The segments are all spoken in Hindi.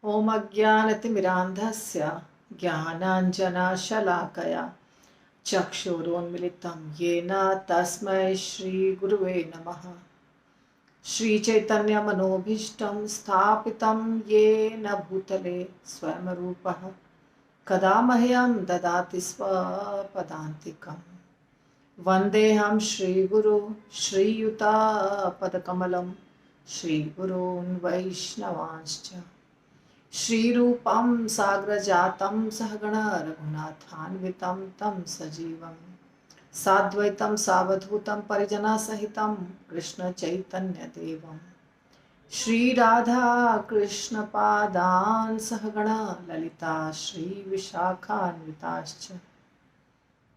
ॐ अज्ञानतिमिरान्धस्य ज्ञानाञ्जनशलाकया चक्षुरुन्मिलितं येन तस्मै श्रीगुरुवे नमः। श्रीचैतन्यमनोभीष्टं स्थापितं येन भूतले स्वयं रूपः कदा मह्यं ददाति स्वपदान्तिकम्। वन्देऽहं श्रीगुरु श्रीयुतापदकमलं श्रीगुरून् वैष्णवांश्च श्रीरूपं साग्रजातं सहगण रघुनाथान्वितं तं सजीवं साद्वैतं सावधूतं परिजनसहितं कृष्णचैतन्यदेवं श्रीराधा कृष्णपादान् सहगण ललिता श्रीविशाखान्विताश्च।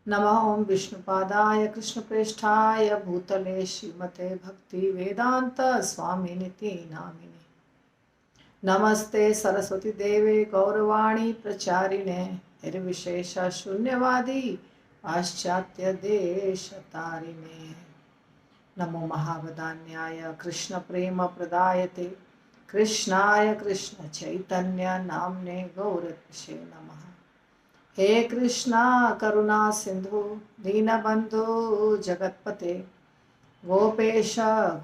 नमः ॐ विष्णुपादाय कृष्णप्रेष्ठाय भूतले श्रीमते भक्तिवेदान्त स्वामिनिति नामिने। नमस्ते सरस्वती देवे गौरवाणी प्रचारिणे निर्विशेष शून्यवादी पाश्चात्य देश तारिणे। नमो महावदान्याय कृष्ण प्रेम प्रदायते कृष्णाय कृष्ण चैतन्य नामने गौरक्षे नमः। हे कृष्णा करुणा सिंधु दीनबंधु जगतपते गोपेश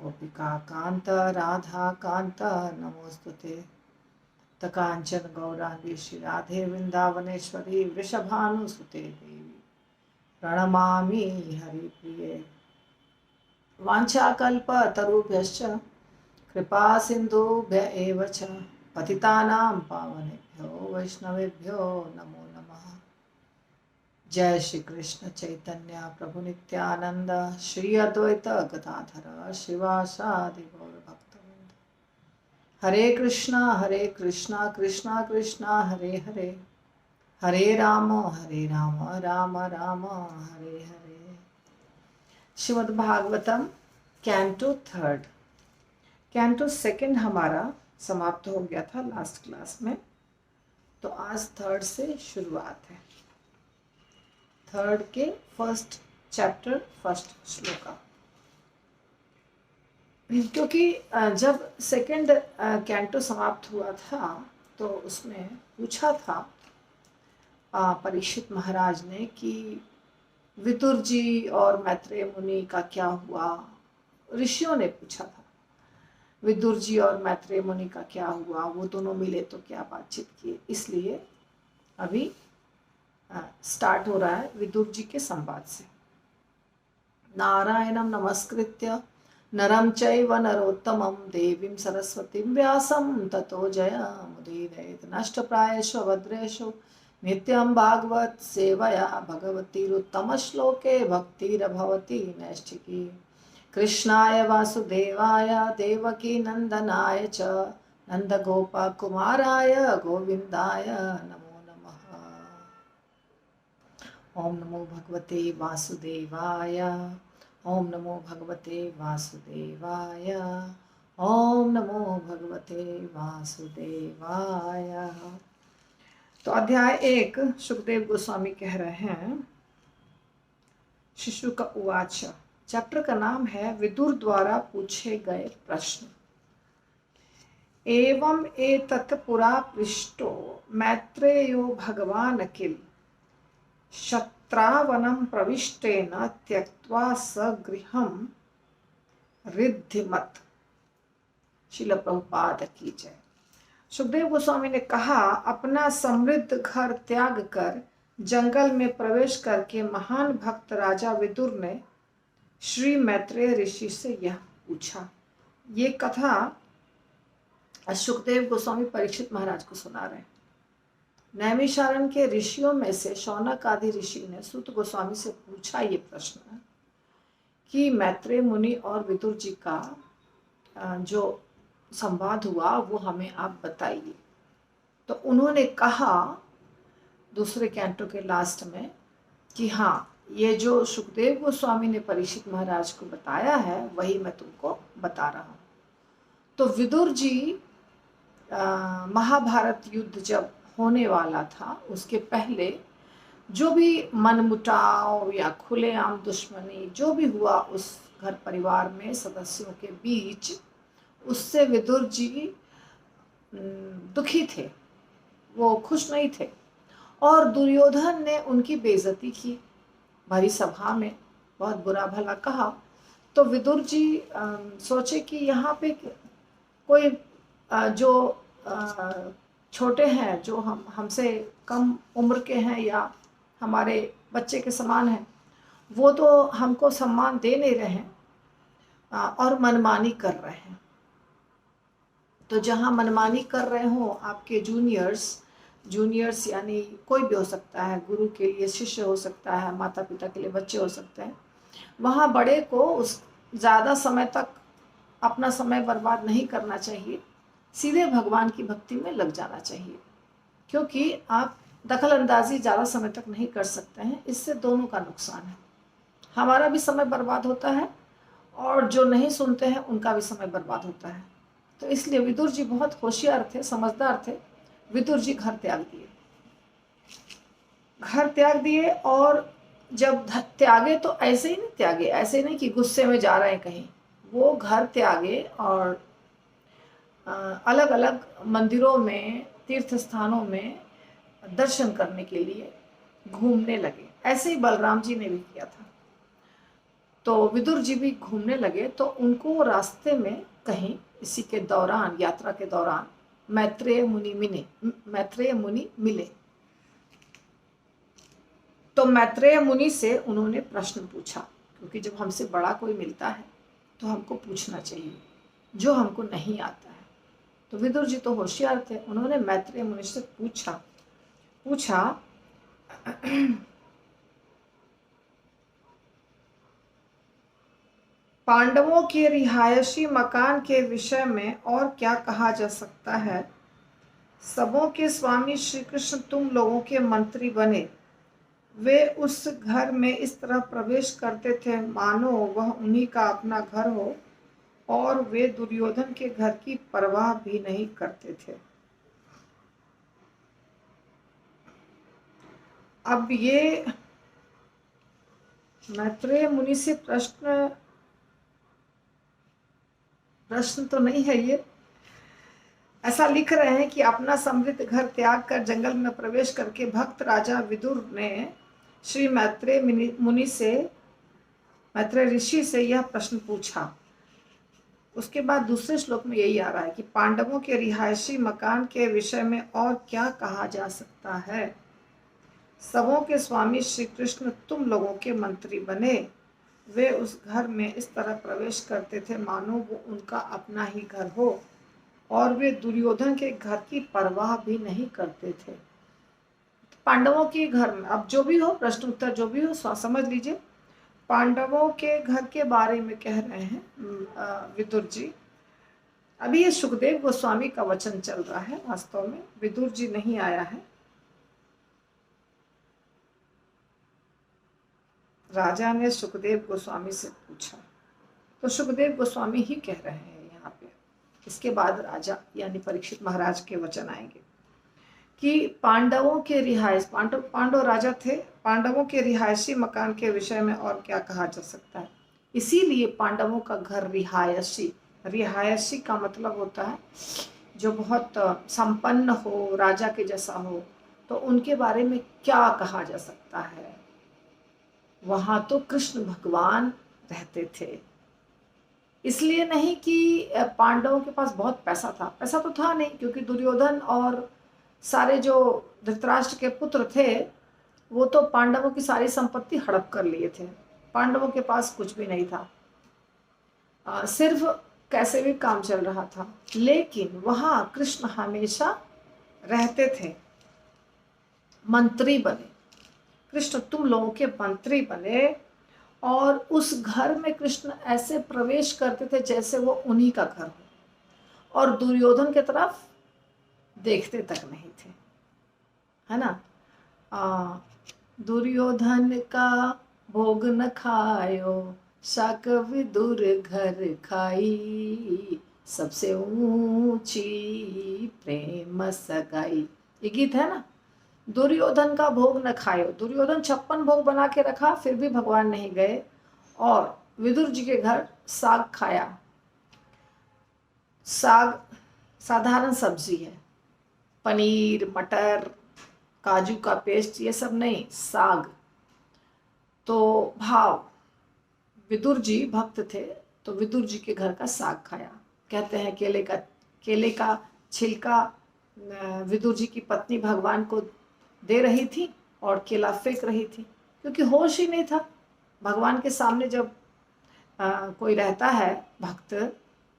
गोपिका कांत राधा कांत नमोस्तुते। तकांचन गौरांगी श्री राधे वृंदावनेश्वरी वृषभानुसुते देवी प्रणमामि हरिप्रिये। वाञ्छाकल्पतरुभ्यश्च कृपा सिन्धुभ्य एव च पतितानां पावनेभ्यो वैष्णवेभ्यो नमो नमः। जय श्री कृष्ण चैतन्य प्रभु नित्यानंद श्री अद्वैत गदाधर शिवासादि गौर भक्तवृंद। Hare Krishna Krishna Krishna Hare Hare Hare Ram Ram Ram Hare Hare. Srimad Bhagavatam canto third, canto second हमारा समाप्त हो गया था लास्ट क्लास में, तो आज थर्ड से शुरुआत है। थर्ड के फर्स्ट चैप्टर फर्स्ट श्लोका, क्योंकि जब सेकंड कैंटो समाप्त हुआ था तो उसमें पूछा था परीक्षित महाराज ने कि विदुर जी और मैत्रेय मुनि का क्या हुआ। ऋषियों ने पूछा था विदुर जी और मैत्रेय मुनि का क्या हुआ, वो दोनों मिले तो क्या बातचीत किए। इसलिए अभी स्टार्ट हो रहा है विदुर जी के संवाद से। नारायणं नमस्कृत्य नरं चैव नरोत्तमं देवीं सरस्वतीं व्यासं ततो जयमुदीरयेत्। नष्टप्रायेषु अभद्रेषु नित्यं भागवत सेवया भगवतीरुत्तमश्लोके भक्तिरभवति नैष्ठिकी। कृष्णाय वासुदेवाय देवकी नंदनाय च नंदगोपकुमाराय गोविंदाय नमो नमः। ओम नमो भगवते वासुदेवाय, ओम नमो भगवते वासुदेवाय, ओम नमो भगवते वासुदेवाय। तो अध्याय 1 सुखदेव गोस्वामी कह रहे हैं, शिशु का उवाच। चैप्टर का नाम है विदुर द्वारा पूछे गए प्रश्न। एवं एतत् पुरा पृष्टो मैत्रेयो भगवान् किल शत्रावनं प्रविष्टेन त्यक्त्वा सगृहं रिद्धिमत्। श्रील प्रभुपाद की जय। सुखदेव गोस्वामी ने कहा, अपना समृद्ध घर त्याग कर जंगल में प्रवेश करके महान भक्त राजा विदुर ने श्री मैत्रेय ऋषि से यह पूछा। ये कथा सुखदेव गोस्वामी परीक्षित महाराज को सुना रहे हैं। नैमिषारण्य के ऋषियों में से शौनक आदि ऋषि ने सूत गोस्वामी से पूछा ये प्रश्न कि मैत्रेय मुनि और विदुर जी का जो संवाद हुआ वो हमें आप बताइए। तो उन्होंने कहा दूसरे कैंटो के लास्ट में कि हाँ, ये जो सुखदेव गोस्वामी ने परीक्षित महाराज को बताया है वही मैं तुमको बता रहा हूँ। तो विदुर जी महाभारत युद्ध जब होने वाला था उसके पहले जो भी मनमुटाव या खुलेआम दुश्मनी जो भी हुआ उस घर परिवार में सदस्यों के बीच, उससे विदुर जी दुखी थे, वो खुश नहीं थे और दुर्योधन ने उनकी बेइज्जती की भरी सभा में, बहुत बुरा भला कहा। तो विदुर जी सोचे कि यहाँ पे कोई जो छोटे हैं, जो हमसे कम उम्र के हैं या हमारे बच्चे के समान हैं, वो तो हमको सम्मान दे नहीं रहे हैं और मनमानी कर रहे हैं। तो जहाँ मनमानी कर रहे हो आपके जूनियर्स यानी कोई भी हो सकता है, गुरु के लिए शिष्य हो सकता है, माता पिता के लिए बच्चे हो सकते हैं, वहाँ बड़े को उस ज़्यादा समय तक अपना समय बर्बाद नहीं करना चाहिए, सीधे भगवान की भक्ति में लग जाना चाहिए, क्योंकि आप दखल अंदाजी ज़्यादा समय तक नहीं कर सकते हैं। इससे दोनों का नुकसान है, हमारा भी समय बर्बाद होता है और जो नहीं सुनते हैं उनका भी समय बर्बाद होता है। तो इसलिए विदुर जी बहुत होशियार थे, समझदार थे। विदुर जी घर त्याग दिए और जब त्यागे तो ऐसे ही नहीं त्यागे, ऐसे नहीं कि गुस्से में जा रहे हैं कहीं, वो घर त्यागे और अलग अलग मंदिरों में, तीर्थ स्थानों में दर्शन करने के लिए घूमने लगे। ऐसे ही बलराम जी ने भी किया था। तो विदुर जी भी घूमने लगे तो उनको रास्ते में कहीं इसी के दौरान, यात्रा के दौरान मैत्रेय मुनि मिले। तो मैत्रेय मुनि से उन्होंने प्रश्न पूछा, क्योंकि जब हमसे बड़ा कोई मिलता है तो हमको पूछना चाहिए जो हमको नहीं आता है। तो विदुर जी तो होशियार थे, उन्होंने मैत्रेय मुनि से पूछा पांडवों के रिहायशी मकान के विषय में और क्या कहा जा सकता है? सबों के स्वामी श्री कृष्ण तुम लोगों के मंत्री बने, वे उस घर में इस तरह प्रवेश करते थे मानो वह उन्हीं का अपना घर हो, और वे दुर्योधन के घर की परवाह भी नहीं करते थे। अब ये मैत्रेय मुनि से प्रश्न तो नहीं है, ये ऐसा लिख रहे हैं कि अपना समृद्ध घर त्याग कर जंगल में प्रवेश करके भक्त राजा विदुर ने श्री मैत्रेय ऋषि से यह प्रश्न पूछा। उसके बाद दूसरे श्लोक में यही आ रहा है कि पांडवों के रिहायशी मकान के विषय में और क्या कहा जा सकता है? सबों के स्वामी श्री कृष्ण तुम लोगों के मंत्री बने, वे उस घर में इस तरह प्रवेश करते थे मानो वो उनका अपना ही घर हो, और वे दुर्योधन के घर की परवाह भी नहीं करते थे। पांडवों के घर में, अब जो भी हो, प्रश्न उत्तर जो भी हो समझ लीजिए, पांडवों के घर के बारे में कह रहे हैं विदुर जी। अभी ये सुखदेव गोस्वामी का वचन चल रहा है, वास्तव में विदुर जी नहीं आया है। राजा ने सुखदेव गोस्वामी से पूछा, तो सुखदेव गोस्वामी ही कह रहे हैं यहाँ पे। इसके बाद राजा यानी परीक्षित महाराज के वचन आएंगे कि पांडवों के रिहायश, पांडव राजा थे, पांडवों के रिहायशी मकान के विषय में और क्या कहा जा सकता है? इसीलिए पांडवों का घर रिहायशी का मतलब होता है जो बहुत संपन्न हो, राजा के जैसा हो। तो उनके बारे में क्या कहा जा सकता है? वहाँ तो कृष्ण भगवान रहते थे। इसलिए नहीं कि पांडवों के पास बहुत पैसा था, पैसा तो था नहीं, क्योंकि दुर्योधन और सारे जो धृतराष्ट्र के पुत्र थे वो तो पांडवों की सारी संपत्ति हड़प कर लिए थे। पांडवों के पास कुछ भी नहीं था, सिर्फ कैसे भी काम चल रहा था। लेकिन वहाँ कृष्ण हमेशा रहते थे, मंत्री बने, कृष्ण तुम लोगों के मंत्री बने, और उस घर में कृष्ण ऐसे प्रवेश करते थे जैसे वो उन्हीं का घर हो, और दुर्योधन की तरफ देखते तक नहीं थे, है ना। दुर्योधन का भोग न खायो, शाक विदुर घर खाई, सबसे ऊंची प्रेम सगाई। ये गीत है ना। दुर्योधन का भोग न खायो, दुर्योधन 56 भोग बना के रखा फिर भी भगवान नहीं गए, और विदुर जी के घर साग खाया। साग साधारण सब्जी है, पनीर, मटर, काजू का पेस्ट, ये सब नहीं, साग। तो भाव, विदुर जी भक्त थे, तो विदुर जी के घर का साग खाया। कहते हैं केले का छिलका विदुर जी की पत्नी भगवान को दे रही थी और केला फेंक रही थी, क्योंकि होश ही नहीं था। भगवान के सामने जब कोई रहता है भक्त,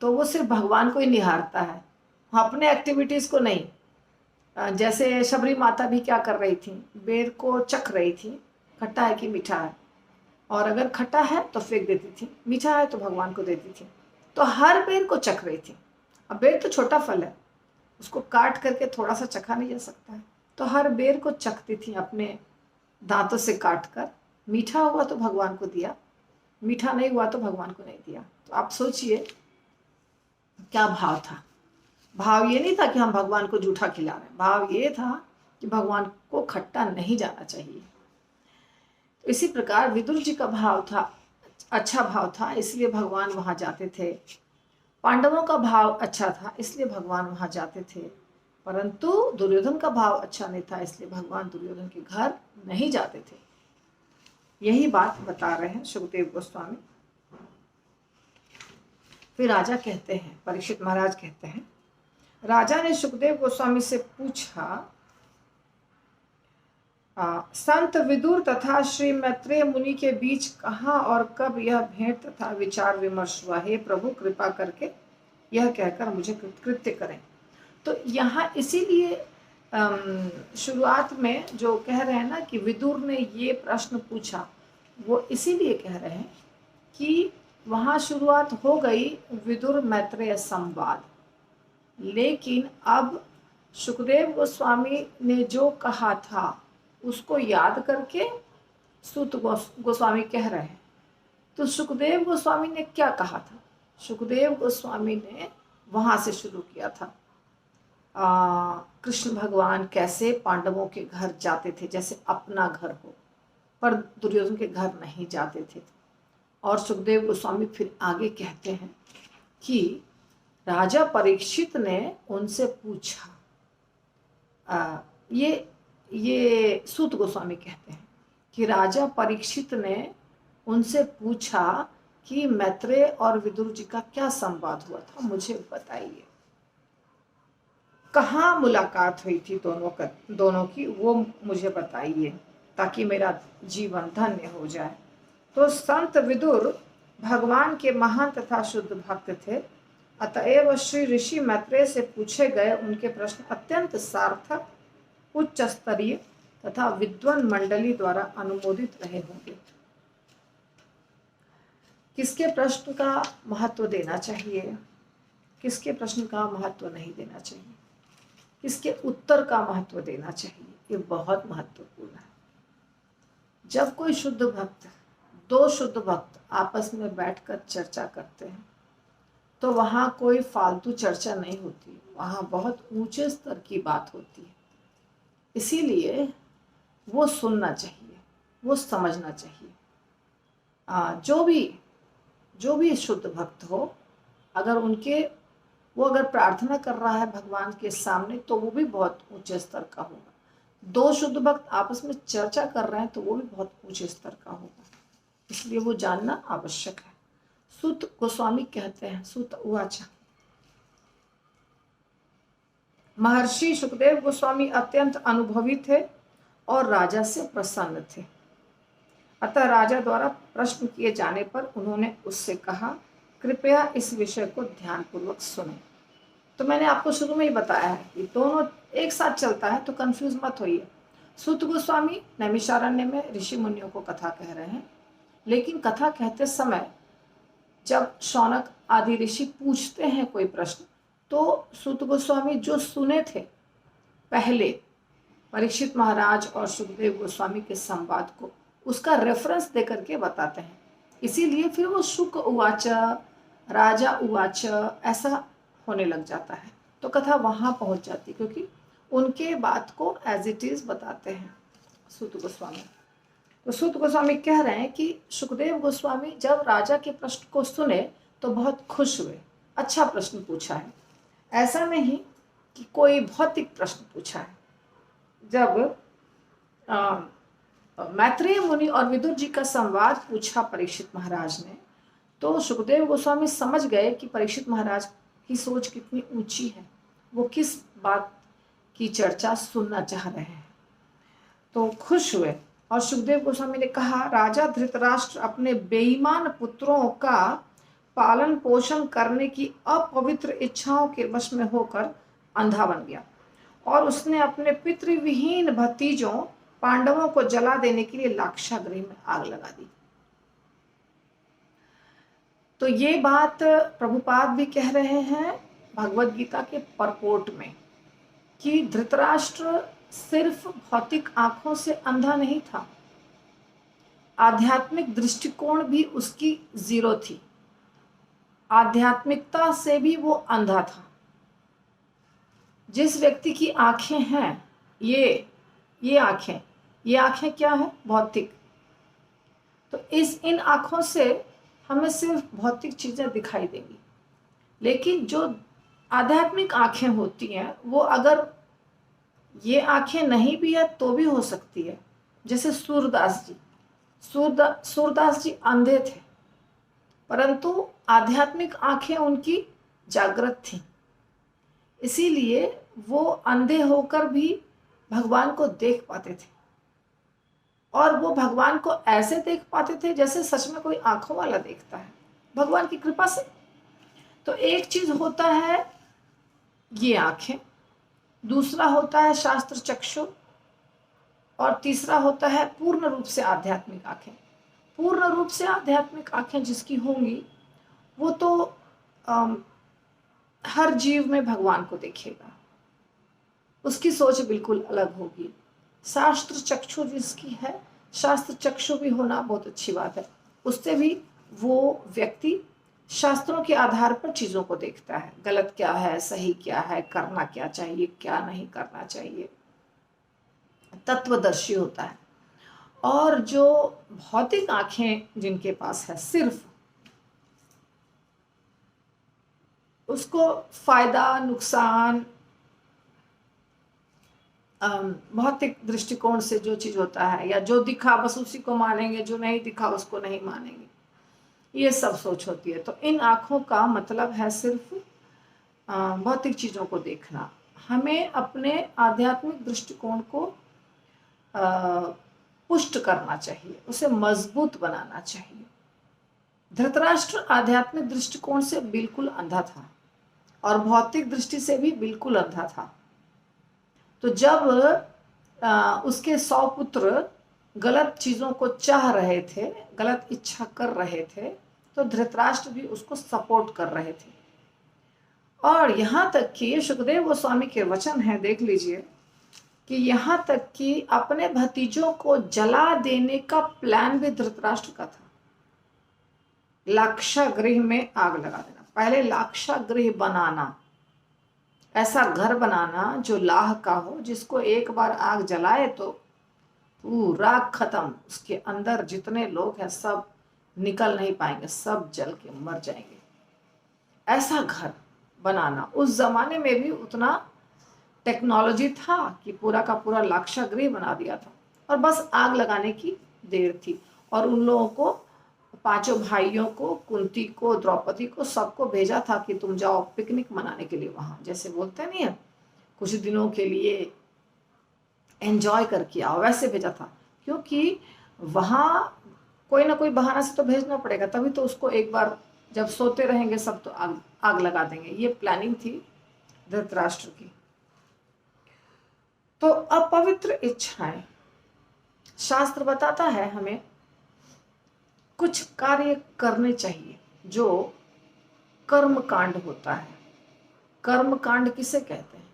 तो वो सिर्फ भगवान को ही निहारता है, अपने एक्टिविटीज़ को नहीं। जैसे शबरी माता भी क्या कर रही थी, बेर को चख रही थी, खट्टा है कि मीठा है, और अगर खट्टा है तो फेंक देती थी, मीठा है तो भगवान को देती थी। तो हर बेर को चख रही थी। अब बेर तो छोटा फल है, उसको काट करके थोड़ा सा चखा नहीं जा सकता है, तो हर बेर को चखती थी अपने दांतों से काट कर। मीठा हुआ तो भगवान को दिया, मीठा नहीं हुआ तो भगवान को नहीं दिया। तो आप सोचिए क्या भाव था। भाव ये नहीं था कि हम भगवान को जूठा खिला रहे हैं, भाव ये था कि भगवान को खट्टा नहीं जाना चाहिए। तो इसी प्रकार विदुर जी का भाव था, अच्छा भाव था, इसलिए भगवान वहां जाते थे। पांडवों का भाव अच्छा था, इसलिए भगवान वहां जाते थे। परंतु दुर्योधन का भाव अच्छा नहीं था, इसलिए भगवान दुर्योधन के घर नहीं जाते थे। यही बात बता रहे हैं सुखदेव गोस्वामी। फिर राजा कहते हैं, परीक्षित महाराज कहते हैं, राजा ने सुखदेव गोस्वामी से पूछा, संत विदुर तथा श्री मैत्रेय मुनि के बीच कहाँ और कब यह भेंट तथा विचार विमर्श हुआ? हे प्रभु, कृपा करके यह कहकर मुझे कृत्य करें। तो यहाँ इसीलिए शुरुआत में जो कह रहे हैं ना कि विदुर ने ये प्रश्न पूछा, वो इसीलिए कह रहे हैं कि वहाँ शुरुआत हो गई विदुर मैत्रेय संवाद। लेकिन अब सुखदेव गोस्वामी ने जो कहा था उसको याद करके सूत गोस्वामी कह रहे हैं। तो सुखदेव गोस्वामी ने क्या कहा था? सुखदेव गोस्वामी ने वहां से शुरू किया था, कृष्ण भगवान कैसे पांडवों के घर जाते थे जैसे अपना घर हो, पर दुर्योधन के घर नहीं जाते थे। और सुखदेव गोस्वामी फिर आगे कहते हैं कि राजा परीक्षित ने उनसे पूछा, ये सूत गोस्वामी कहते हैं कि राजा परीक्षित ने उनसे पूछा कि मैत्रेय और विदुर जी का क्या संवाद हुआ था, मुझे बताइए। कहाँ मुलाकात हुई थी दोनों की, वो मुझे बताइए ताकि मेरा जीवन धन्य हो जाए। तो संत विदुर भगवान के महान तथा शुद्ध भक्त थे, अतएव श्री ऋषि मैत्रेय से पूछे गए उनके प्रश्न अत्यंत सार्थक, उच्च स्तरीय तथा विद्वान मंडली द्वारा अनुमोदित रहे होंगे। किसके प्रश्न का महत्व देना चाहिए, किसके प्रश्न का महत्व नहीं देना चाहिए, किसके उत्तर का महत्व देना चाहिए, ये बहुत महत्वपूर्ण है। जब कोई शुद्ध भक्त, दो शुद्ध भक्त आपस में बैठकर चर्चा करते हैं तो वहाँ कोई फालतू चर्चा नहीं होती, वहाँ बहुत ऊंचे स्तर की बात होती है। इसीलिए वो सुनना चाहिए, वो समझना चाहिए। जो भी शुद्ध भक्त हो, अगर वो अगर प्रार्थना कर रहा है भगवान के सामने तो वो भी बहुत ऊंचे स्तर का होगा। दो शुद्ध भक्त आपस में चर्चा कर रहे हैं तो वो भी बहुत ऊंचे स्तर का होगा, इसलिए वो जानना आवश्यक है। सूत गोस्वामी कहते हैं, सूत उवाच, महर्षि सुखदेव गोस्वामी अत्यंत अनुभवी थे और राजा से प्रसन्न थे। अतः राजा द्वारा प्रश्न किए जाने पर उन्होंने उससे कहा, कृपया इस विषय को ध्यानपूर्वक सुनो। तो मैंने आपको शुरू में ही बताया है कि दोनों एक साथ चलता है, तो कंफ्यूज मत होइए। सूत गोस्वामी नैमिषारण्य में ऋषि मुनियों को कथा कह रहे हैं, लेकिन कथा कहते समय जब शौनक आदि ऋषि पूछते हैं कोई प्रश्न, तो सूत गोस्वामी जो सुने थे पहले परीक्षित महाराज और सुखदेव गोस्वामी के संवाद को, उसका रेफरेंस देकर के बताते हैं। इसीलिए फिर वो शुक उवाच, राजा उवाच ऐसा होने लग जाता है, तो कथा वहां पहुंच जाती, क्योंकि उनके बात को एज इट इज बताते हैं सूत गोस्वामी। तो सूत गोस्वामी कह रहे हैं कि सुखदेव गोस्वामी जब राजा के प्रश्न को सुने तो बहुत खुश हुए, अच्छा प्रश्न पूछा है, ऐसा नहीं कि कोई भौतिक प्रश्न पूछा है। जब मैत्रेय मुनि और विदुर जी का संवाद पूछा परीक्षित महाराज ने, तो सुखदेव गोस्वामी समझ गए कि परीक्षित महाराज की सोच कितनी ऊंची है, वो किस बात की चर्चा सुनना चाह रहे हैं। तो खुश हुए और सुखदेव गोस्वामी ने कहा, राजा धृतराष्ट्र अपने बेईमान पुत्रों का पालन पोषण करने की अपवित्र इच्छाओं के वश में होकर अंधा बन गया और उसने अपने पितृविहीन भतीजों पांडवों को जला देने के लिए लाक्षागृह में आग लगा दी। तो ये बात प्रभुपाद भी कह रहे हैं भगवत गीता के परपोट में कि धृतराष्ट्र सिर्फ भौतिक आंखों से अंधा नहीं था, आध्यात्मिक दृष्टिकोण भी उसकी जीरो थी, आध्यात्मिकता से भी वो अंधा था। जिस व्यक्ति की आंखें हैं, ये आंखें क्या है? भौतिक। तो इन आंखों से हमें सिर्फ भौतिक चीजें दिखाई देंगी, लेकिन जो आध्यात्मिक आंखें होती हैं, वो अगर ये आंखें नहीं भी है तो भी हो सकती है। जैसे सूरदास जी अंधे थे, परंतु आध्यात्मिक आंखें उनकी जागृत थीं, इसीलिए वो अंधे होकर भी भगवान को देख पाते थे, और वो भगवान को ऐसे देख पाते थे जैसे सच में कोई आंखों वाला देखता है, भगवान की कृपा से। तो एक चीज होता है ये आंखें, दूसरा होता है शास्त्र चक्षु, और तीसरा होता है पूर्ण रूप से आध्यात्मिक आंखें। पूर्ण रूप से आध्यात्मिक आंखें जिसकी होंगी वो तो हर जीव में भगवान को देखेगा, उसकी सोच बिल्कुल अलग होगी। शास्त्र चक्षु जिसकी है, शास्त्र चक्षु भी होना बहुत अच्छी बात है, उससे भी वो व्यक्ति शास्त्रों के आधार पर चीजों को देखता है, गलत क्या है, सही क्या है, करना क्या चाहिए, क्या नहीं करना चाहिए, तत्वदर्शी होता है। और जो भौतिक आंखें जिनके पास है, सिर्फ उसको फायदा नुकसान भौतिक दृष्टिकोण से जो चीज होता है, या जो दिखा बस उसी को मानेंगे, जो नहीं दिखा उसको नहीं मानेंगे, ये सब सोच होती है। तो इन आंखों का मतलब है सिर्फ भौतिक चीजों को देखना। हमें अपने आध्यात्मिक दृष्टिकोण को पुष्ट करना चाहिए, उसे मजबूत बनाना चाहिए। धृतराष्ट्र आध्यात्मिक दृष्टिकोण से बिल्कुल अंधा था और भौतिक दृष्टि से भी बिल्कुल अंधा था। तो जब उसके 100 पुत्र गलत चीजों को चाह रहे थे, गलत इच्छा कर रहे थे, तो धृतराष्ट्र भी उसको सपोर्ट कर रहे थे। और यहाँ तक कि सुखदेव गोस्वामी के वचन है, देख लीजिए, कि यहाँ तक कि अपने भतीजों को जला देने का प्लान भी धृतराष्ट्र का था। लाक्षागृह में आग लगा देना, पहले लाक्षागृह बनाना, ऐसा घर बनाना जो लाह का हो, जिसको एक बार आग जलाए तो पूरा खत्म, उसके अंदर जितने लोग हैं सब निकल नहीं पाएंगे, सब जल के मर जाएंगे। ऐसा घर बनाना, उस जमाने में भी उतना टेक्नोलॉजी था कि पूरा का पूरा लाक्षागृह बना दिया था, और बस आग लगाने की देर थी। और उन लोगों को, 5 भाइयों को, कुंती को, द्रौपदी को, सबको भेजा था कि तुम जाओ पिकनिक मनाने के लिए वहां, जैसे बोलते नहीं है कुछ दिनों के लिए एंजॉय करके आओ, वैसे भेजा था। क्योंकि वहां कोई ना कोई बहाना से तो भेजना पड़ेगा, तभी तो उसको एक बार जब सोते रहेंगे सब तो आग लगा देंगे। ये प्लानिंग थी धृतराष्ट्र की। तो अपवित्र इच्छाएं, शास्त्र बताता है हमें कुछ कार्य करने चाहिए जो कर्म कांड होता है। कर्म कांड किसे कहते हैं?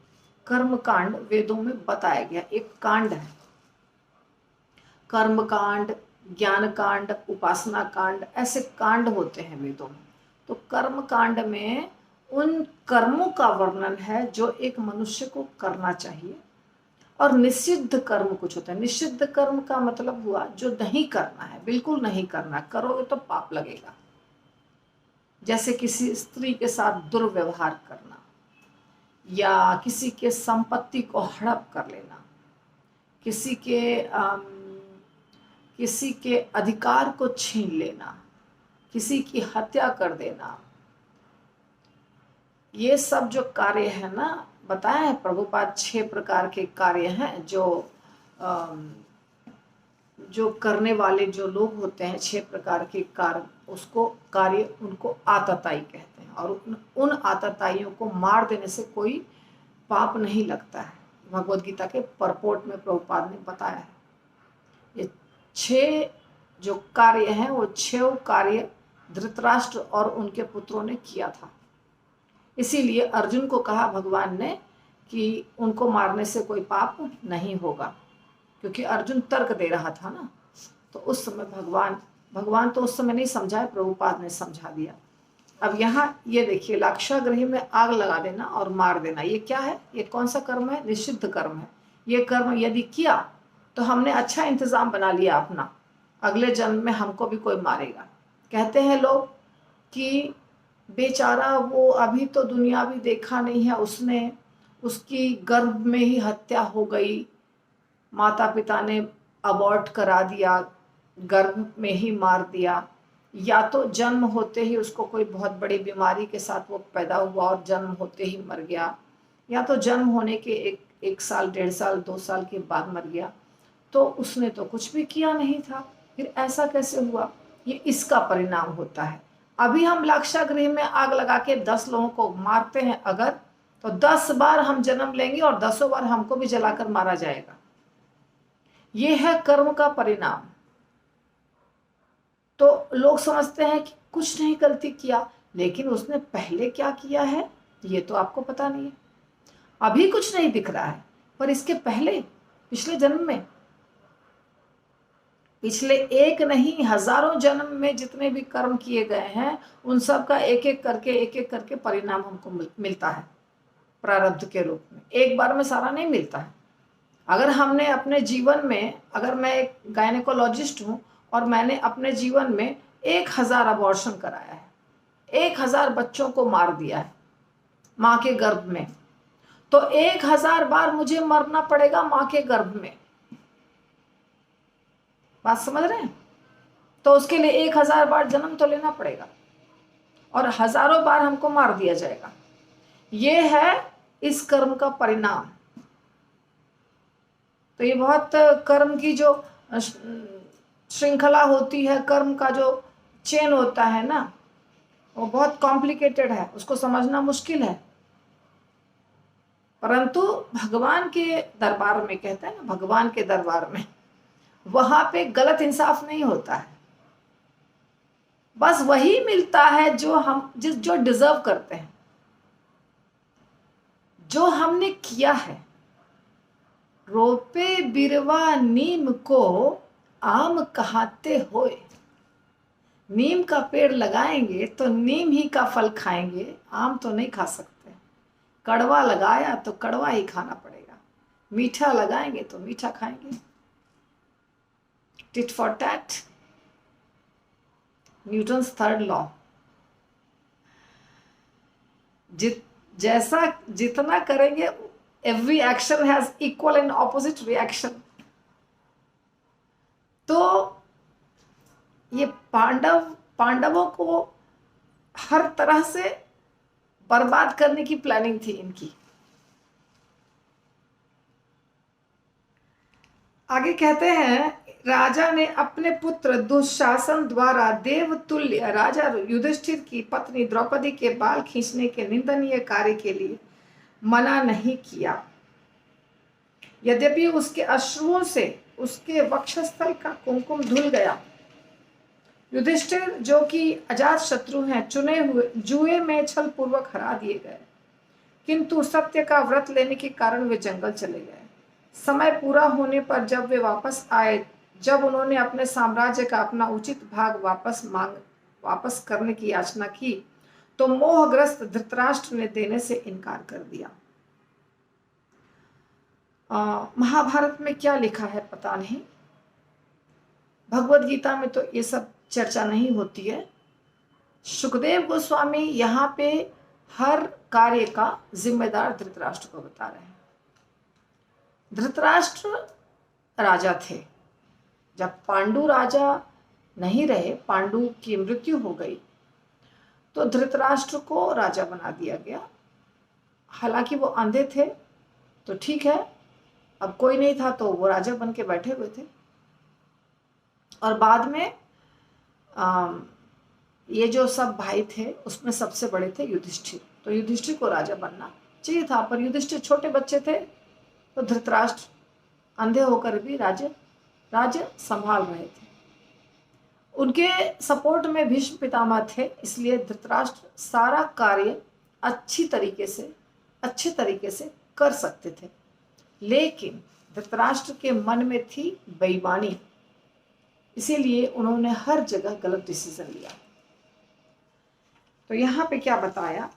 कर्म कांड वेदों में बताया गया एक कांड है। कर्म कांड, ज्ञान कांड, उपासना कांड, ऐसे कांड होते हैं वेदों में। तो कर्म कांड में उन कर्मों का वर्णन है जो एक मनुष्य को करना चाहिए, और निषिद्ध कर्म कुछ होता है। निषिद्ध कर्म का मतलब हुआ जो नहीं करना है, बिल्कुल नहीं करना, करोगे तो पाप लगेगा। जैसे किसी स्त्री के साथ दुर्व्यवहार करना, या किसी के संपत्ति को हड़प कर लेना, किसी के अधिकार को छीन लेना, किसी की हत्या कर देना, ये सब जो कार्य है ना, बताया है प्रभुपाद 6 प्रकार के कार्य हैं जो करने वाले जो लोग होते हैं, 6 प्रकार के कार्य, उसको कार्य उनको आतताई कहते हैं। और उन आतताइयों को मार देने से कोई पाप नहीं लगता है। भगवद गीता के परपोर्ट में प्रभुपाद ने बताया है। ये 6 जो कार्य हैं वो 6 कार्य धृतराष्ट्र और उनके पुत्रों ने किया था। इसीलिए अर्जुन को कहा भगवान ने कि उनको मारने से कोई पाप नहीं होगा, क्योंकि अर्जुन तर्क दे रहा था ना। तो उस समय भगवान तो उस समय नहीं समझाए, प्रभुपाद ने समझा दिया। अब यहाँ ये देखिए, लाक्षागृह में आग लगा देना और मार देना, ये क्या है? ये कौन सा कर्म है? निषिद्ध कर्म है। ये कर्म यदि किया तो हमने अच्छा इंतजाम बना लिया अपना, अगले जन्म में हमको भी कोई मारेगा। कहते हैं लोग कि बेचारा वो अभी तो दुनिया भी देखा नहीं है, उसकी गर्भ में ही हत्या हो गई, माता पिता ने अबॉर्ट करा दिया, गर्भ में ही मार दिया, या तो जन्म होते ही उसको कोई बहुत बड़ी बीमारी के साथ वो पैदा हुआ और जन्म होते ही मर गया, या तो जन्म होने के एक साल, 1.5 साल, 2 साल के बाद मर गया। तो उसने तो कुछ भी किया नहीं था, फिर ऐसा कैसे हुआ? ये इसका परिणाम होता है। अभी हम लाक्षागृह में आग लगा के 10 लोगों को मारते हैं अगर, तो 10 बार हम जन्म लेंगे और 10 बार हमको भी जलाकर मारा जाएगा। ये है कर्म का परिणाम। तो लोग समझते हैं कि कुछ नहीं गलती किया, लेकिन उसने पहले क्या किया है ये तो आपको पता नहीं है। अभी कुछ नहीं दिख रहा है, पर इसके पहले, पिछले जन्म में, पिछले एक नहीं हजारों जन्म में जितने भी कर्म किए गए हैं, उन सब का एक एक करके परिणाम हमको मिलता है प्रारब्ध के रूप में। एक बार में सारा नहीं मिलता है। अगर हमने अपने जीवन में, अगर मैं एक गायनेकोलॉजिस्ट हूं और मैंने अपने जीवन में 1000 अबॉर्शन कराया है, 1000 बच्चों को मार दिया है माँ के गर्भ में, तो 1000 बार मुझे मरना पड़ेगा माँ के गर्भ में। बात समझ रहे हैं? तो उसके लिए 1000 बार जन्म तो लेना पड़ेगा और हजारों बार हमको मार दिया जाएगा। ये है इस कर्म का परिणाम। तो ये बहुत कर्म की जो श्रृंखला होती है, कर्म का जो चेन होता है ना, वो बहुत कॉम्प्लिकेटेड है, उसको समझना मुश्किल है। परंतु भगवान के दरबार में, कहते हैं ना, भगवान के दरबार में, वहां पे गलत इंसाफ नहीं होता है। बस वही मिलता है जो डिजर्व करते हैं, जो हमने किया है। रोपे बिरवा नीम को आम कहाते होए। नीम का पेड़ लगाएंगे तो नीम ही का फल खाएंगे, आम तो नहीं खा सकते। कड़वा लगाया तो कड़वा ही खाना पड़ेगा, मीठा लगाएंगे तो मीठा खाएंगे। Tit for tat, Newton's 3rd law. जितना करेंगे, every action has equal and opposite reaction। तो ये पांडवों को हर तरह से बर्बाद करने की प्लानिंग थी इनकी। आगे कहते हैं, राजा ने अपने पुत्र दुशासन द्वारा देवतुल्य राजा युधिष्ठिर की पत्नी द्रौपदी के बाल खींचने के निंदनीय कार्य के लिए मना नहीं किया। यद्यपि उसके अश्रुओं से उसके वक्षस्थल का कुमकुम धुल गया। युधिष्ठिर, जो कि अजात शत्रु हैं, चुने हुए जुए में छल पूर्वक हरा दिए गए, किंतु सत्य का व्रत लेने के कारण वे जंगल चले गए। समय पूरा होने पर जब वे वापस आए, जब उन्होंने अपने साम्राज्य का अपना उचित भाग वापस करने की याचना की, तो मोहग्रस्त धृतराष्ट्र ने देने से इनकार कर दिया। महाभारत में क्या लिखा है पता नहीं, भगवद गीता में तो ये सब चर्चा नहीं होती है। सुखदेव गोस्वामी यहाँ पे हर कार्य का जिम्मेदार धृतराष्ट्र को बता रहे हैं। धृतराष्ट्र राजा थे। जब पांडु राजा नहीं रहे, पांडु की मृत्यु हो गई, तो धृतराष्ट्र को राजा बना दिया गया। हालांकि वो अंधे थे, तो ठीक है, अब कोई नहीं था तो वो राजा बन के बैठे हुए थे। और बाद में ये जो सब भाई थे उसमें सबसे बड़े थे युधिष्ठिर। तो युधिष्ठिर को राजा बनना चाहिए था, पर युधिष्ठिर छोटे बच्चे थे, तो धृतराष्ट्र अंधे होकर भी राज्य संभाल रहे थे। उनके सपोर्ट में भीष्म पितामह थे, इसलिए धृतराष्ट्र सारा कार्य अच्छे तरीके से कर सकते थे। लेकिन धृतराष्ट्र के मन में थी बेईमानी, इसीलिए उन्होंने हर जगह गलत डिसीजन लिया। तो यहाँ पे क्या बताया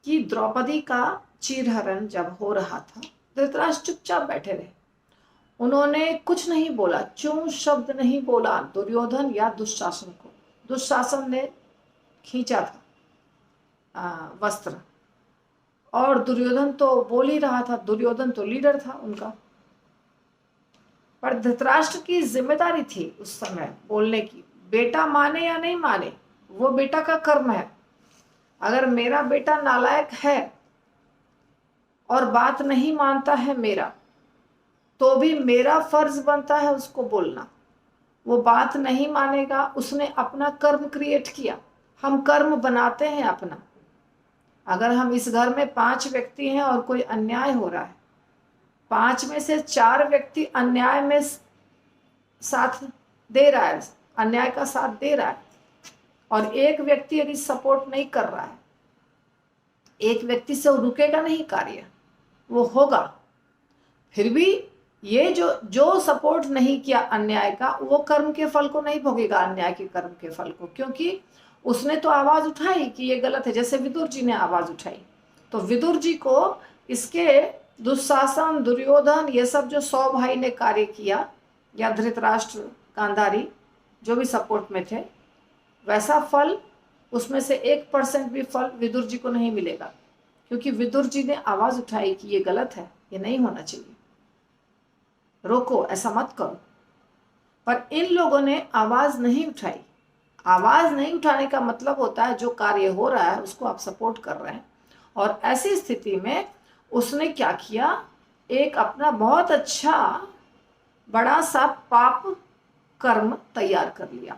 कि द्रौपदी का चीरहरण जब हो रहा था, धृतराष्ट्र चुपचाप बैठे रहे। उन्होंने कुछ नहीं बोला, चूं शब्द नहीं बोला दुर्योधन या दुशासन को। दुशासन ने खींचा था वस्त्र, और दुर्योधन तो बोल ही रहा था, दुर्योधन तो लीडर था उनका। पर धृतराष्ट्र की जिम्मेदारी थी उस समय बोलने की। बेटा माने या नहीं माने, वो बेटा का कर्म है। अगर मेरा बेटा नालायक है और बात नहीं मानता है मेरा, तो भी मेरा फर्ज बनता है उसको बोलना। वो बात नहीं मानेगा, उसने अपना कर्म क्रिएट किया। हम कर्म बनाते हैं अपना। अगर हम इस घर में 5 व्यक्ति हैं और कोई अन्याय हो रहा है, 5 में से 4 व्यक्ति अन्याय में साथ दे रहा है, अन्याय का साथ दे रहा है, और एक व्यक्ति यदि सपोर्ट नहीं कर रहा है, एक व्यक्ति से रुकेगा नहीं कार्य, वो होगा। फिर भी ये जो सपोर्ट नहीं किया अन्याय का, वो कर्म के फल को नहीं भोगेगा, अन्याय के कर्म के फल को, क्योंकि उसने तो आवाज उठाई कि ये गलत है। जैसे विदुर जी ने आवाज उठाई, तो विदुर जी को इसके दुशासन, दुर्योधन, ये सब जो 100 भाई ने कार्य किया, या धृतराष्ट्र, गांधारी, जो भी सपोर्ट में थे, वैसा फल उसमें से 1% भी फल विदुर जी को नहीं मिलेगा, क्योंकि विदुर जी ने आवाज उठाई कि ये गलत है, ये नहीं होना चाहिए, रोको, ऐसा मत करो। पर इन लोगों ने आवाज नहीं उठाई। आवाज नहीं उठाने का मतलब होता है जो कार्य हो रहा है उसको आप सपोर्ट कर रहे हैं, और ऐसी स्थिति में उसने क्या किया, एक अपना बहुत अच्छा बड़ा सा पाप कर्म तैयार कर लिया,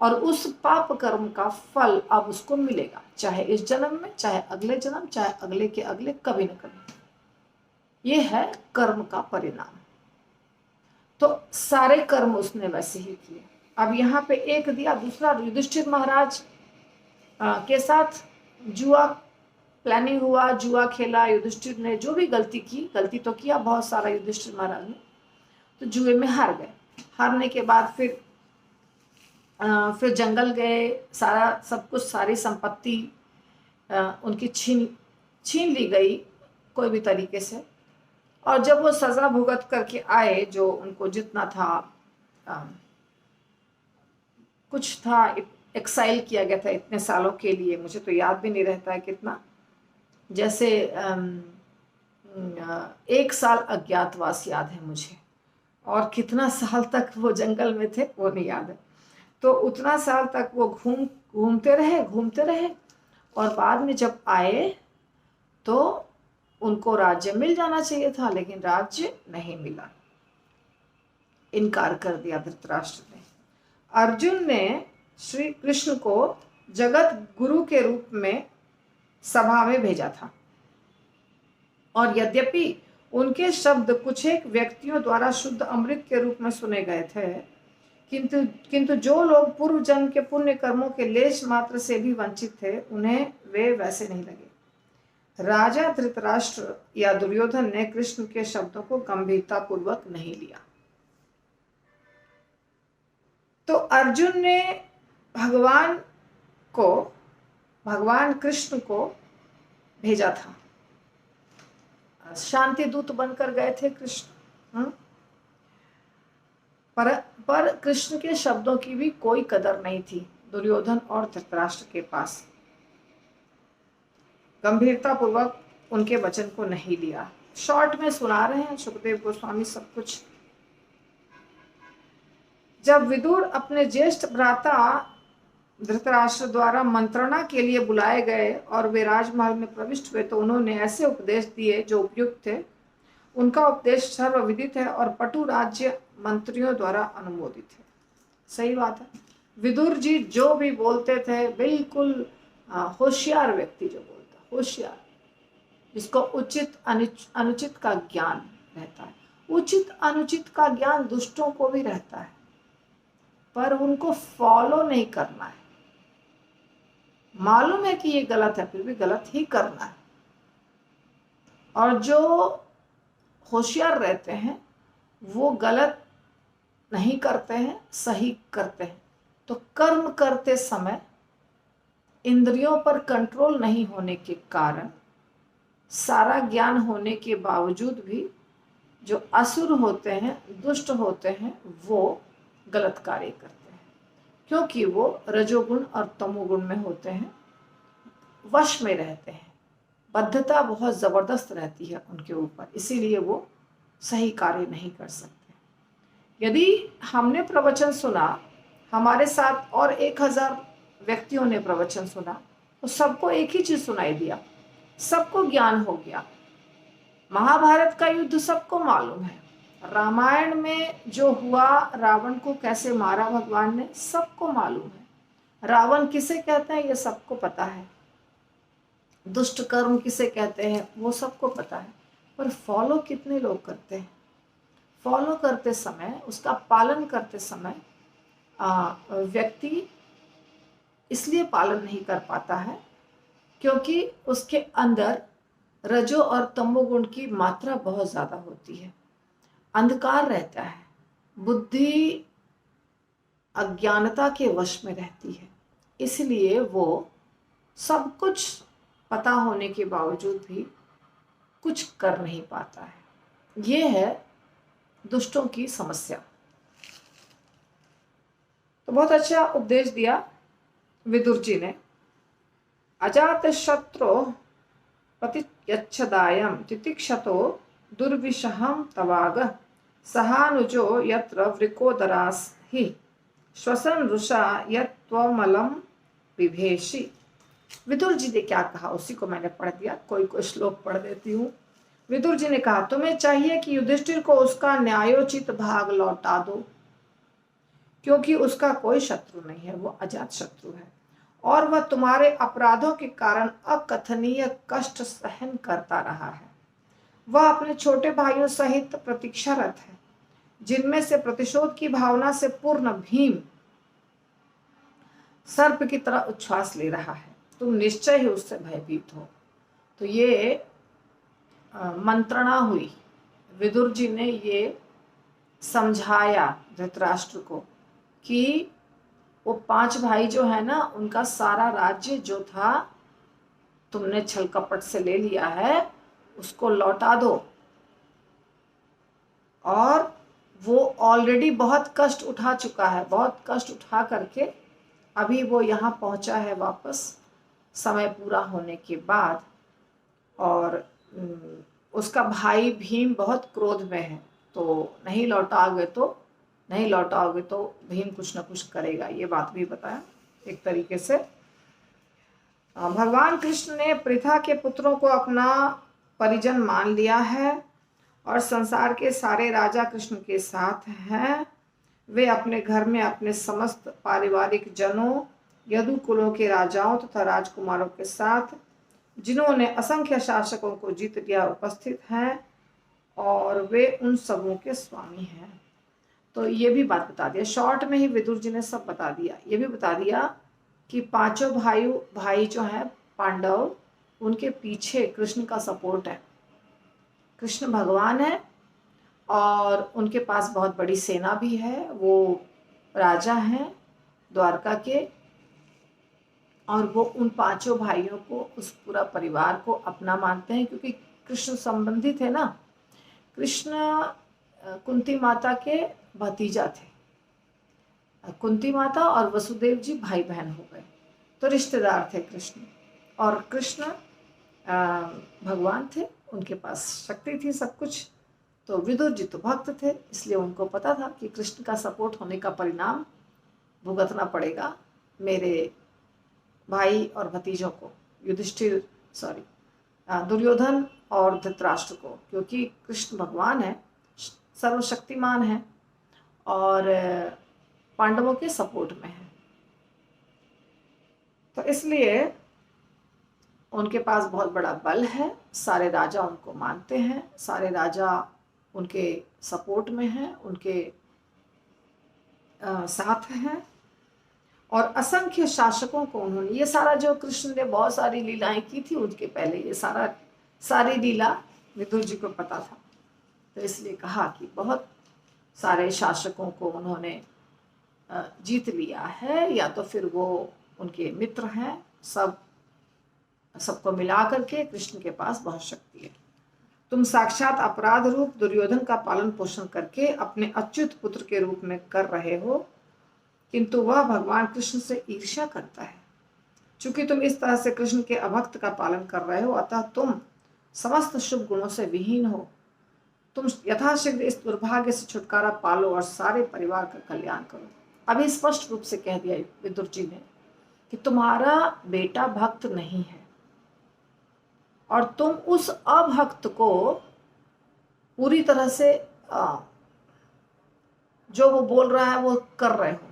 और उस पाप कर्म का फल अब उसको मिलेगा, चाहे इस जन्म में, चाहे अगले जन्म, चाहे अगले के अगले, कभी न कभी। ये है कर्म का परिणाम। तो सारे कर्म उसने वैसे ही किए। अब यहाँ पे एक दिया, दूसरा युधिष्ठिर महाराज के साथ जुआ प्लानिंग हुआ, जुआ खेला। युधिष्ठिर ने जो भी गलती की, गलती तो किया बहुत सारा युधिष्ठिर महाराज ने, तो जुए में हार गए। हारने के बाद फिर जंगल गए, सारा सब कुछ, सारी संपत्ति उनकी छीन ली गई कोई भी तरीके से। और जब वो सजा भुगत करके आए, जो उनको जितना था, कुछ था, एक्साइल किया गया था इतने सालों के लिए, मुझे तो याद भी नहीं रहता है कितना, जैसे 1 साल अज्ञातवास याद है मुझे, और कितना साल तक वो जंगल में थे वो नहीं याद है। तो उतना साल तक वो घूमते रहे, और बाद में जब आए तो उनको राज्य मिल जाना चाहिए था, लेकिन राज्य नहीं मिला, इनकार कर दिया धृतराष्ट्र ने। अर्जुन ने श्री कृष्ण को जगत गुरु के रूप में सभा में भेजा था, और यद्यपि उनके शब्द कुछ एक व्यक्तियों द्वारा शुद्ध अमृत के रूप में सुने गए थे, किंतु जो लोग पूर्व जन्म के पुण्य कर्मों के लेश मात्र से भी वंचित थे, उन्हें वे वैसे नहीं लगे। राजा धृतराष्ट्र या दुर्योधन ने कृष्ण के शब्दों को गंभीरता पूर्वक नहीं लिया। तो अर्जुन ने भगवान कृष्ण को भेजा था, शांति दूत बनकर गए थे कृष्ण। पर कृष्ण के शब्दों की भी कोई कदर नहीं थी दुर्योधन और धृतराष्ट्र के पास। गंभीरता पूर्वक उनके वचन को नहीं लिया। शॉर्ट में सुना रहे हैं सुखदेव गोस्वामी सब कुछ। जब विदुर अपने ज्येष्ठ भ्राता धृतराष्ट्र द्वारा मंत्रणा के लिए बुलाए गए और वे राजमहल में प्रविष्ट हुए तो उन्होंने ऐसे उपदेश दिए जो उपयुक्त थे। उनका उपदेश सर्वविदित है और पटु राज्य मंत्रियों द्वारा अनुमोदित है। सही बात है। विदुर जी जो भी बोलते थे बिल्कुल होशियार व्यक्ति जो बोलता, होशियार, जिसको उचित अनुचित का ज्ञान रहता है। उचित अनुचित का ज्ञान दुष्टों को भी रहता है, पर उनको फॉलो नहीं करना है। मालूम है कि ये गलत है, फिर भी गलत ही करना है। और जो होशियार रहते हैं वो गलत नहीं करते हैं, सही करते हैं। तो कर्म करते समय इंद्रियों पर कंट्रोल नहीं होने के कारण, सारा ज्ञान होने के बावजूद भी जो असुर होते हैं, दुष्ट होते हैं, वो गलत कार्य करते हैं, क्योंकि वो रजोगुण और तमोगुण में होते हैं, वश में रहते हैं। बद्धता बहुत जबरदस्त रहती है उनके ऊपर, इसीलिए वो सही कार्य नहीं कर सकते। यदि हमने प्रवचन सुना, हमारे साथ और 1000 व्यक्तियों ने प्रवचन सुना, तो सबको एक ही चीज सुनाई दिया, सबको ज्ञान हो गया। महाभारत का युद्ध सबको मालूम है, रामायण में जो हुआ, रावण को कैसे मारा भगवान ने, सबको मालूम है। रावण किसे कहते हैं ये सबको पता है, दुष्ट कर्म किसे कहते हैं वो सबको पता है, पर फॉलो कितने लोग करते हैं? फॉलो करते समय, उसका पालन करते समय व्यक्ति इसलिए पालन नहीं कर पाता है क्योंकि उसके अंदर रजो और तमोगुण की मात्रा बहुत ज्यादा होती है, अंधकार रहता है, बुद्धि अज्ञानता के वश में रहती है, इसलिए वो सब कुछ पता होने के बावजूद भी कुछ कर नहीं पाता है। ये है दुष्टों की समस्या। तो बहुत अच्छा उपदेश दिया विदुर जी ने। अजात शत्रु प्रतियच्छदायम तितिक्षतो दुर्विषहम तवाग सहानुजो यत्र वृकोदरास ही श्वसन रुषा यत्त्वमलम विभेषि। विदुर जी ने क्या कहा उसी को मैंने पढ़ दिया, कोई श्लोक पढ़ देती हूँ। विदुर जी ने कहा, तुम्हें चाहिए कि युधिष्ठिर को उसका न्यायोचित भाग लौटा दो, क्योंकि उसका कोई शत्रु नहीं है, वो अजात शत्रु है और वह तुम्हारे अपराधों के कारण अकथनीय कष्ट सहन करता रहा है। वह अपने छोटे भाइयों सहित प्रतीक्षारत है, जिनमें से प्रतिशोध की भावना से पूर्ण भीम सर्प की तरह उच्छ्वास ले रहा है। तुम निश्चय ही उससे भयभीत हो। तो ये मंत्रणा हुई, विदुर जी ने ये समझाया धृतराष्ट्र को कि वो 5 भाई जो है ना, उनका सारा राज्य जो था तुमने छल कपट से ले लिया है, उसको लौटा दो। और वो ऑलरेडी बहुत कष्ट उठा चुका है, बहुत कष्ट उठा करके अभी वो यहाँ पहुंचा है वापस समय पूरा होने के बाद। और उसका भाई भीम बहुत क्रोध में है, तो नहीं लौटाओगे तो भीम कुछ ना कुछ करेगा, ये बात भी बताया एक तरीके से। भगवान कृष्ण ने पृथा के पुत्रों को अपना परिजन मान लिया है और संसार के सारे राजा कृष्ण के साथ हैं। वे अपने घर में अपने समस्त पारिवारिक जनों, यदुकुलों के राजाओं तथा राजकुमारों के साथ, जिन्होंने असंख्य शासकों को जीत लिया, उपस्थित हैं और वे उन सबों के स्वामी हैं। तो ये भी बात बता दिया, शॉर्ट में ही विदुर जी ने सब बता दिया। ये भी बता दिया कि 5 भाई जो हैं पांडव, उनके पीछे कृष्ण का सपोर्ट है, कृष्ण भगवान है और उनके पास बहुत बड़ी सेना भी है, वो राजा हैं द्वारका के, और वो उन 5 भाइयों को, उस पूरा परिवार को अपना मानते हैं, क्योंकि कृष्ण संबंधी थे ना। कृष्ण कुंती माता के भतीजा थे, कुंती माता और वसुदेव जी भाई बहन हो गए, तो रिश्तेदार थे कृष्ण। और कृष्ण भगवान थे, उनके पास शक्ति थी सब कुछ। तो विदुर जी तो भक्त थे, इसलिए उनको पता था कि कृष्ण का सपोर्ट होने का परिणाम भुगतना पड़ेगा मेरे भाई और भतीजों को, युधिष्ठिर सॉरी दुर्योधन और धृतराष्ट्र को, क्योंकि कृष्ण भगवान है, सर्वशक्तिमान है और पांडवों के सपोर्ट में है। तो इसलिए उनके पास बहुत बड़ा बल है, सारे राजा उनको मानते हैं, सारे राजा उनके सपोर्ट में हैं, उनके साथ हैं। और असंख्य शासकों को उन्होंने, ये सारा जो कृष्ण ने बहुत सारी लीलाएं की थी उनके पहले, ये सारी लीला विदुर जी को पता था। तो इसलिए कहा कि बहुत सारे शासकों को उन्होंने जीत लिया है, या तो फिर वो उनके मित्र हैं, सबको मिला करके कृष्ण के पास बहुत शक्ति है। तुम साक्षात अपराध रूप दुर्योधन का पालन पोषण करके अपने अच्युत पुत्र के रूप में कर रहे हो, किंतु वह भगवान कृष्ण से ईर्ष्या करता है। चूंकि तुम इस तरह से कृष्ण के अभक्त का पालन कर रहे हो, अतः तुम समस्त शुभ गुणों से विहीन हो। तुम यथाशीघ्र इस दुर्भाग्य से छुटकारा पालो और सारे परिवार का कल्याण करो। अभी स्पष्ट रूप से कह दिया विदुर जी ने कि तुम्हारा बेटा भक्त नहीं है और तुम उस अभक्त को पूरी तरह से जो वो बोल रहा है वो कर रहे हो,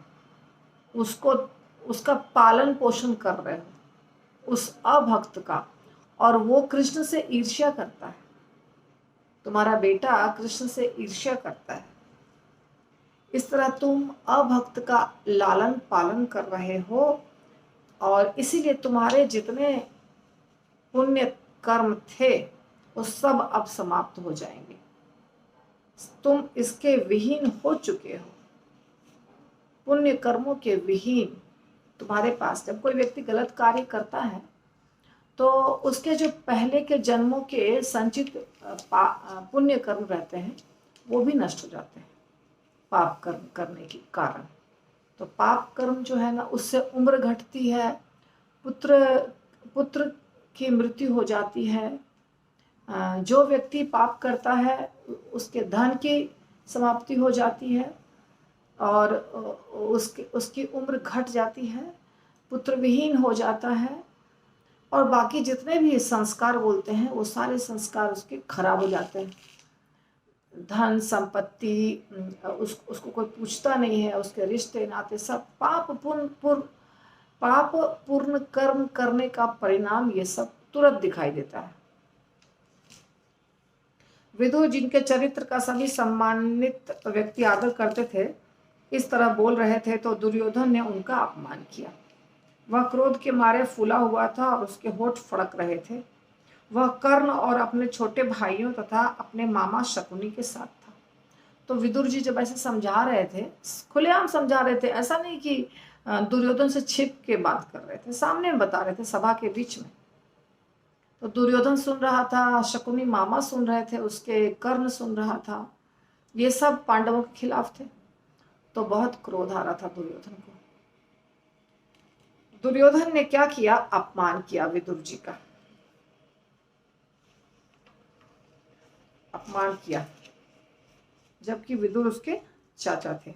उसका पालन पोषण कर रहे हो उस अभक्त का, और वो कृष्ण से ईर्ष्या करता है। तुम्हारा बेटा कृष्ण से ईर्ष्या करता है। इस तरह तुम अभक्त का लालन पालन कर रहे हो और इसीलिए तुम्हारे जितने पुण्य कर्म थे वो सब अब समाप्त हो जाएंगे। तुम इसके विहीन हो चुके हो, पुण्य कर्मों के विहीन। तुम्हारे पास जब कोई व्यक्ति गलत कार्य करता है तो उसके जो पहले के जन्मों के संचित पुण्य कर्म रहते हैं वो भी नष्ट हो जाते हैं पाप कर्म करने के कारण। तो पाप कर्म जो है ना, उससे उम्र घटती है, पुत्र की मृत्यु हो जाती है। जो व्यक्ति पाप करता है उसके धन की समाप्ति हो जाती है और उसकी उम्र घट जाती है, पुत्र विहीन हो जाता है, और बाकी जितने भी संस्कार बोलते हैं वो सारे संस्कार उसके खराब हो जाते हैं। धन संपत्ति उसको कोई पूछता नहीं है, उसके रिश्ते नाते सब पाप पूर्ण कर्म करने का परिणाम ये सब तुरंत दिखाई देता है। विदुर जिनके चरित्र का सभी सम्मानित व्यक्ति आदर करते थे, इस तरह बोल रहे थे तो दुर्योधन ने उनका अपमान किया। वह क्रोध के मारे फूला हुआ था और उसके होठ फड़क रहे थे। वह कर्ण और अपने छोटे भाइयों तथा अपने मामा शकुनी के साथ था। तो विदुर जी जब ऐसे समझा रहे थे, खुलेआम समझा रहे थे, ऐसा नहीं कि दुर्योधन से छिप के बात कर रहे थे, सामने बता रहे थे सभा के बीच में। तो दुर्योधन सुन रहा था, शकुनी मामा सुन रहे थे, उसके कर्ण सुन रहा था, ये सब पांडवों के खिलाफ थे। तो बहुत क्रोध आ रहा था दुर्योधन को। दुर्योधन ने क्या किया? अपमान किया विदुर जी का, अपमान किया, जबकि विदुर उसके चाचा थे।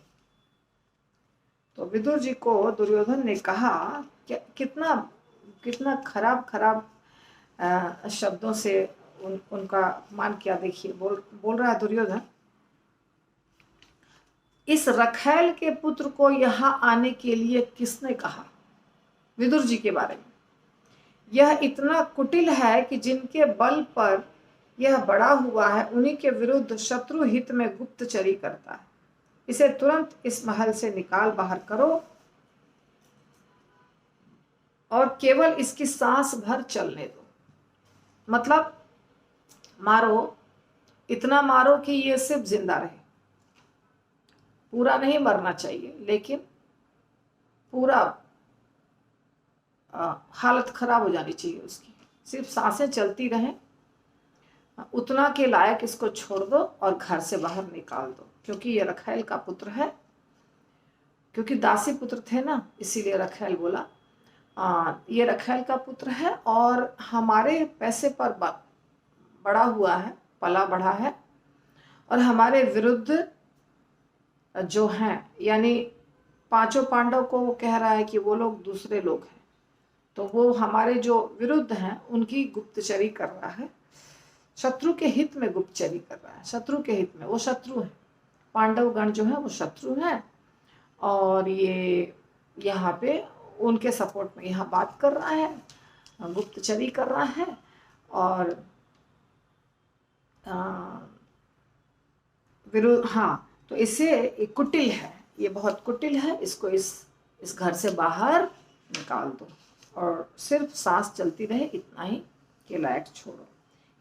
तो विदुर जी को दुर्योधन ने कहा कि कितना खराब शब्दों से उनका अपमान किया। देखिए बोल रहा है दुर्योधन, इस रखैल के पुत्र को यहाँ आने के लिए किसने कहा? विदुर जी के बारे में, यह इतना कुटिल है कि जिनके बल पर यह बड़ा हुआ है उन्हीं के विरुद्ध शत्रु हित में गुप्तचरी करता है। इसे तुरंत इस महल से निकाल बाहर करो और केवल इसकी सांस भर चलने दो। मतलब मारो, इतना मारो कि ये सिर्फ जिंदा रहे, पूरा नहीं मरना चाहिए, लेकिन पूरा हालत खराब हो जानी चाहिए उसकी, सिर्फ सांसें चलती रहें, उतना के लायक इसको छोड़ दो और घर से बाहर निकाल दो। क्योंकि ये रखैल का पुत्र है, क्योंकि दासी पुत्र थे ना, इसीलिए रखैल बोला। ये रखेल का पुत्र है और हमारे पैसे पर बड़ा हुआ है, पला बढ़ा है, और हमारे विरुद्ध जो हैं, यानी पांचों पांडव को वो कह रहा है कि वो लोग दूसरे लोग हैं, तो वो हमारे जो विरुद्ध हैं उनकी गुप्तचरी कर रहा है, शत्रु के हित में गुप्तचरी कर रहा है, शत्रु के हित में। वो शत्रु है, पांडव गण जो है वो शत्रु है, और ये यहाँ पे उनके सपोर्ट में यहाँ बात कर रहा है, गुप्तचरी कर रहा है। और विरुद्ध, हाँ, तो इसे एक कुटिल है, ये बहुत कुटिल है, इसको इस घर से बाहर निकाल दो और सिर्फ सांस चलती रहे इतना ही के लायक छोड़ो।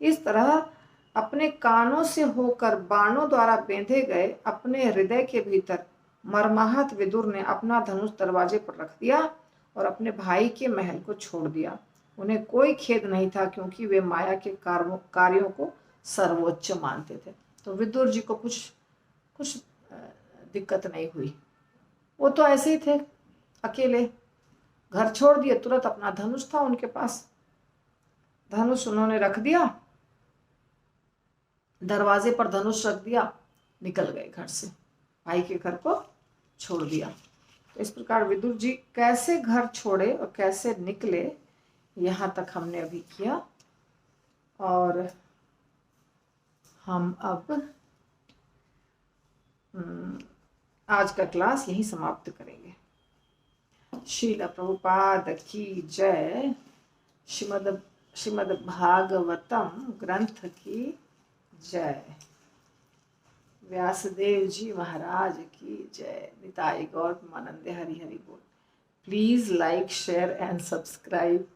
इस तरह अपने कानों से होकर बाणों द्वारा बेंधे गए अपने हृदय के भीतर मर्माहत विदुर ने अपना धनुष दरवाजे पर रख दिया और अपने भाई के महल को छोड़ दिया। उन्हें कोई खेद नहीं था, क्योंकि वे माया के कार्यों को सर्वोच्च मानते थे। तो विदुर जी को कुछ दिक्कत नहीं हुई, वो तो ऐसे ही थे, अकेले घर छोड़ दिए, तुरंत अपना धनुष था उनके पास, धनुष उन्होंने रख दिया, दरवाजे पर धनुष रख दिया, निकल गए घर से, भाई के घर को छोड़ दिया। तो इस प्रकार विदुर जी कैसे घर छोड़े और कैसे निकले, यहाँ तक हमने अभी किया, और हम अब आज का क्लास यही समाप्त करेंगे। श्रील प्रभुपाद की जय। श्रीमद् भागवतम ग्रंथ की जय। व्यासदेव जी महाराज की जय। निताई गौर प्रेमानंदे हरि हरि बोल। Please like, share and subscribe.